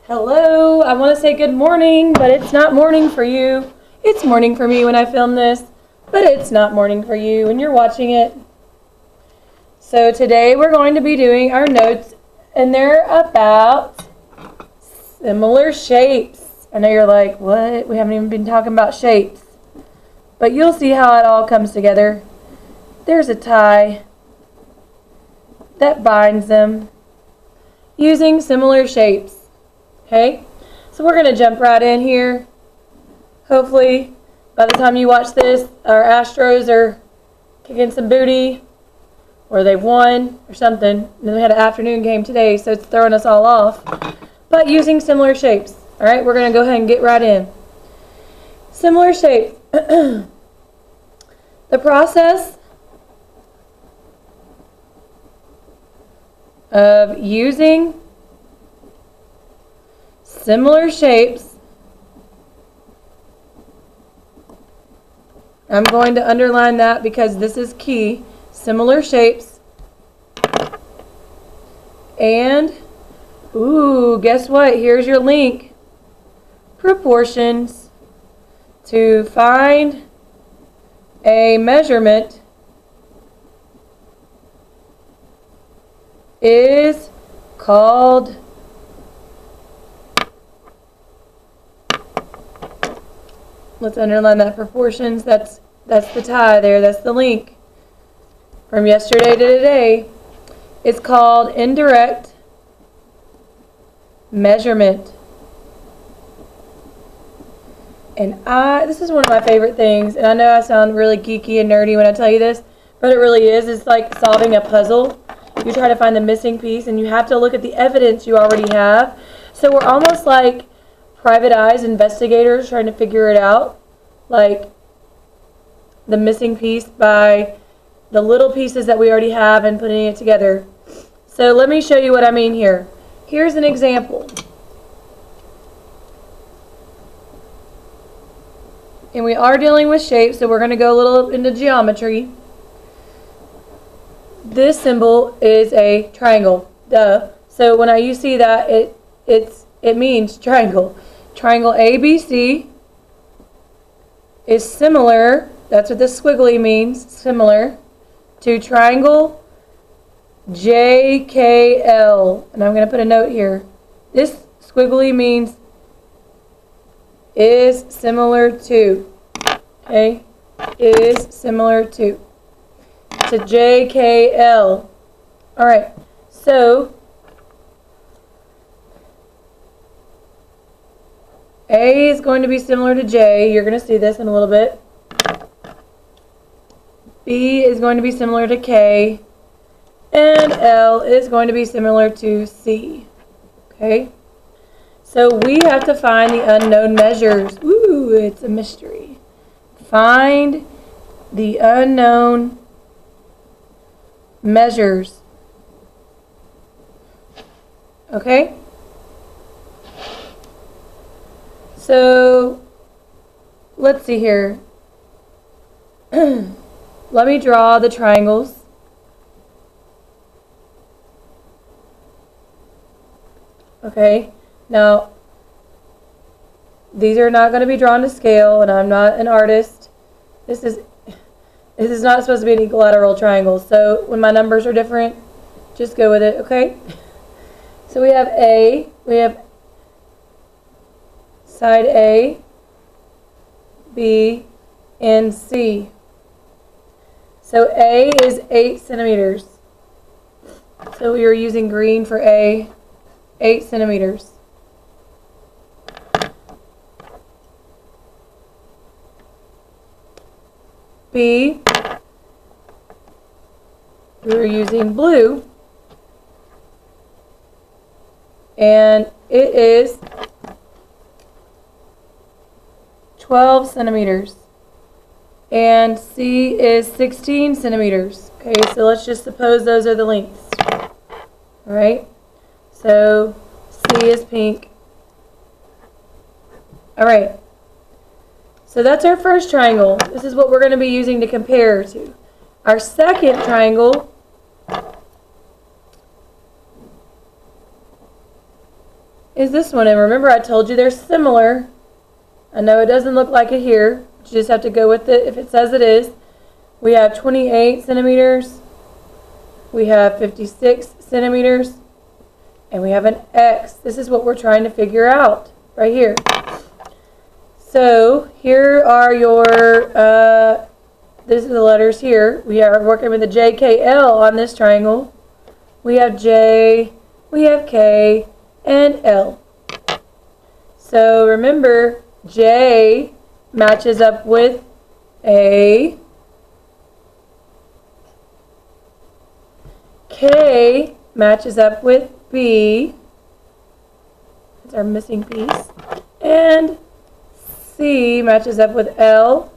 Hello, I want to say good morning, but it's not morning for you. It's morning for me when I film this, but it's not morning for you when you're watching it. So today we're going to be doing our notes, and they're about similar shapes. I know you're like, what? We haven't even been talking about shapes. But you'll see how it all comes together. There's a tie that binds them using similar shapes. Okay, so we're going to jump right in here. Hopefully, by the time you watch this, our Astros are kicking some booty, or they've won, or something. And then we had an afternoon game today, so it's throwing us all off. But using similar shapes. All right, we're going to go ahead and get right in. Similar shapes. The process of using similar shapes. I'm going to underline that because this is key. Similar shapes. And, guess what? Here's your link. Proportions. To find a measurement is called let's underline that proportions. That's the tie there. That's the link from yesterday to today. It's called indirect measurement. And this is one of my favorite things. And I know I sound really geeky and nerdy when I tell you this, but it really is. It's like solving a puzzle. You try to find the missing piece, and you have to look at the evidence you already have. So we're almost like private eyes investigators trying to figure it out, like the missing piece by the little pieces that we already have and putting it together. So let me show you what I mean here. Here's an example. And we are dealing with shapes, so we're going to go a little into geometry. This symbol is a triangle. Duh. So when you see that, it means triangle. Triangle ABC is similar, that's what the squiggly means, similar, to triangle JKL. And I'm going to put a note here. This squiggly means is similar to. Okay? Is similar to JKL. Alright, so A is going to be similar to J. You're going to see this in a little bit. B is going to be similar to K. And L is going to be similar to C. Okay? So we have to find the unknown measures. Ooh, it's a mystery. Find the unknown measures. Okay? So, let's see here. Let me draw the triangles. Okay, now, these are not going to be drawn to scale, and I'm not an artist. This is not supposed to be an equilateral triangle, so when my numbers are different, just go with it, okay? So we have A, we have side A, B, and C. So A is 8 centimeters. So we are using green for A, 8 centimeters. B, we're using blue, and it is 12 centimeters, and C is 16 centimeters. Okay, so let's just suppose those are the lengths. All right, so C is pink. All right. So that's our first triangle. This is what we're going to be using to compare to. Our second triangle is this one. And remember, I told you they're similar. I know it doesn't look like it here. You just have to go with it if it says it is. We have 28 centimeters. We have 56 centimeters. And we have an X. This is what we're trying to figure out right here. So here are your, this is the letters here. We are working with the J, K, L on this triangle. We have J, we have K, and L. So remember, J matches up with A. K matches up with B. That's our missing piece. And C matches up with L.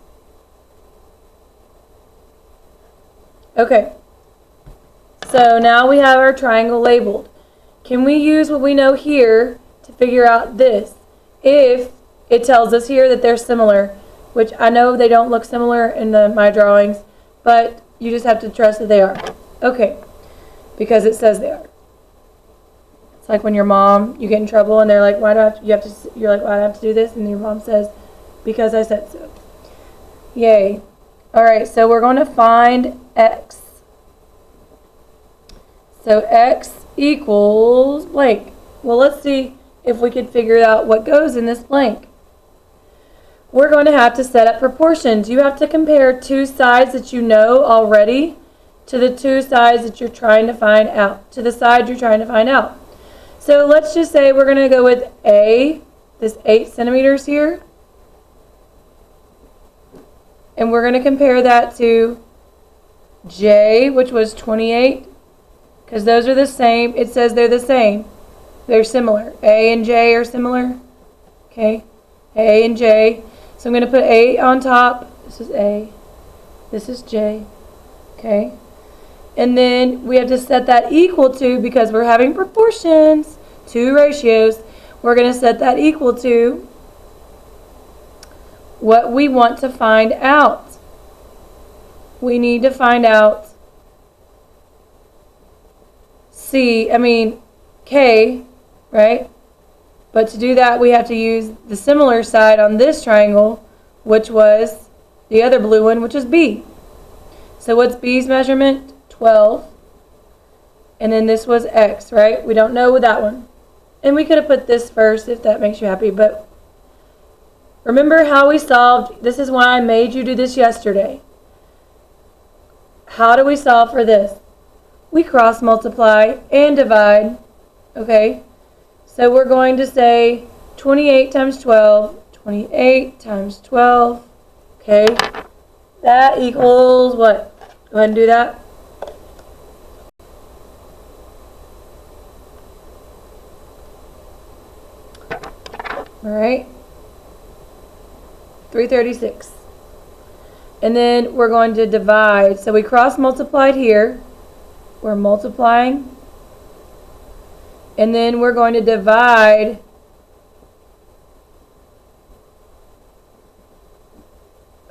Okay. So now we have our triangle labeled. Can we use what we know here to figure out this? If it tells us here that they're similar, which I know they don't look similar in my drawings, but you just have to trust that they are. Okay. Because it says they are. It's like when your mom, you get in trouble and they're like, why do I have to, you're like, why do I have to do this? And your mom says, because I said so. Yay. All right, so we're going to find X. So X equals blank. Well, let's see if we can figure out what goes in this blank. We're going to have to set up proportions. You have to compare two sides that you know already to the two sides that you're trying to find out, to the side you're trying to find out. So let's just say we're going to go with A, this 8 centimeters here. And we're going to compare that to J, which was 28, because those are the same. It says they're the same. They're similar. A and J are similar. Okay, A and J. So I'm going to put A on top. This is A. This is J. Okay. And then we have to set that equal to, because we're having proportions, two ratios, we're going to set that equal to what we want to find out. We need to find out K, right? But to do that, we have to use the similar side on this triangle, which was the other blue one, which is B. So what's B's measurement? 12. And then this was X, right? We don't know that one. And we could have put this first if that makes you happy, but remember how we solved, this is why I made you do this yesterday. How do we solve for this? We cross multiply and divide, okay? So we're going to say 28 times 12, 28 times 12, okay? That equals what? Go ahead and do that. All right, 336. And then we're going to divide. So we cross multiplied here. We're multiplying. And then we're going to divide.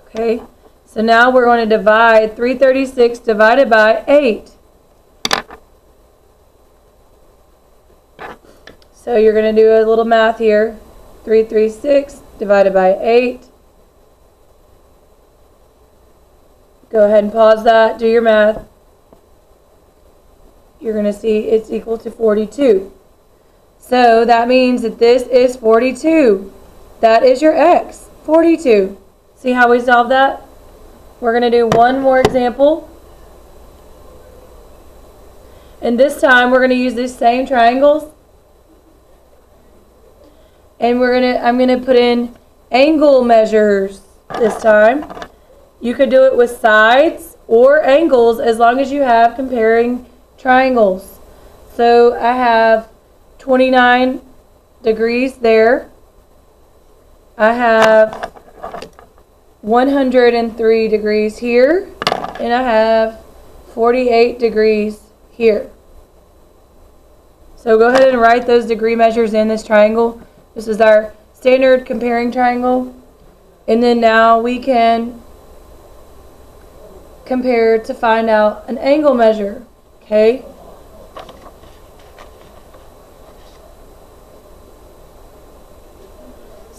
Okay, so now we're going to divide 336 divided by 8. So you're going to do a little math here. 336 divided by 8. Go ahead and pause that. Do your math. You're going to see it's equal to 42. So that means that this is 42. That is your X, 42. See how we solve that? We're going to do one more example. And this time we're going to use these same triangles. And I'm going to put in angle measures this time. You could do it with sides or angles as long as you have comparing triangles. So I have 29 degrees there. I have 103 degrees here. And I have 48 degrees here. So go ahead and write those degree measures in this triangle. This is our standard comparing triangle. And then now we can compare to find out an angle measure. Okay?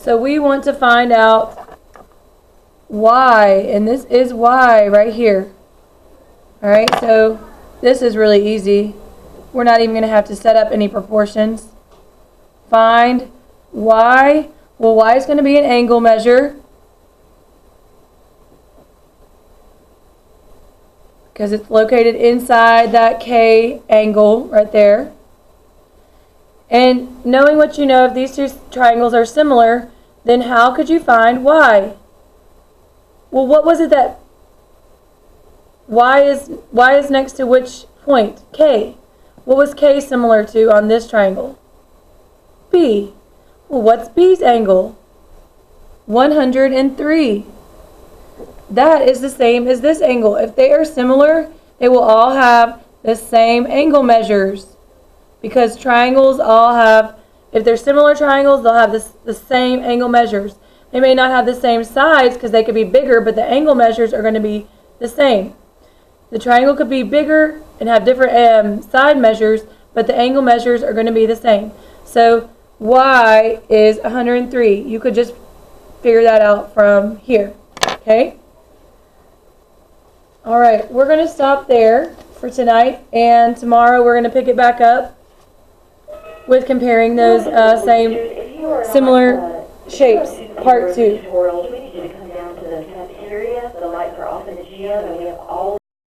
So we want to find out y, and this is y right here. Alright, so this is really easy. We're not even going to have to set up any proportions. Find y. Well, y is going to be an angle measure because it's located inside that K angle right there. And knowing what you know, if these two triangles are similar, then how could you find y? Well, what was it that y is next to which point? K. What was K similar to on this triangle? B. Well, what's B's angle? 103. That is the same as this angle. If they are similar, they will all have the same angle measures. Because triangles all have, if they're similar triangles, they'll have the same angle measures. They may not have the same sides because they could be bigger, but the angle measures are going to be the same. The triangle could be bigger and have different side measures, but the angle measures are going to be the same. So y is 103. You could just figure that out from here. Okay? All right, we're going to stop there for tonight, and tomorrow we're going to pick it back up with comparing those similar shapes, part 2. We need you to come down to the cafeteria. The lights are off in the gym, and we have all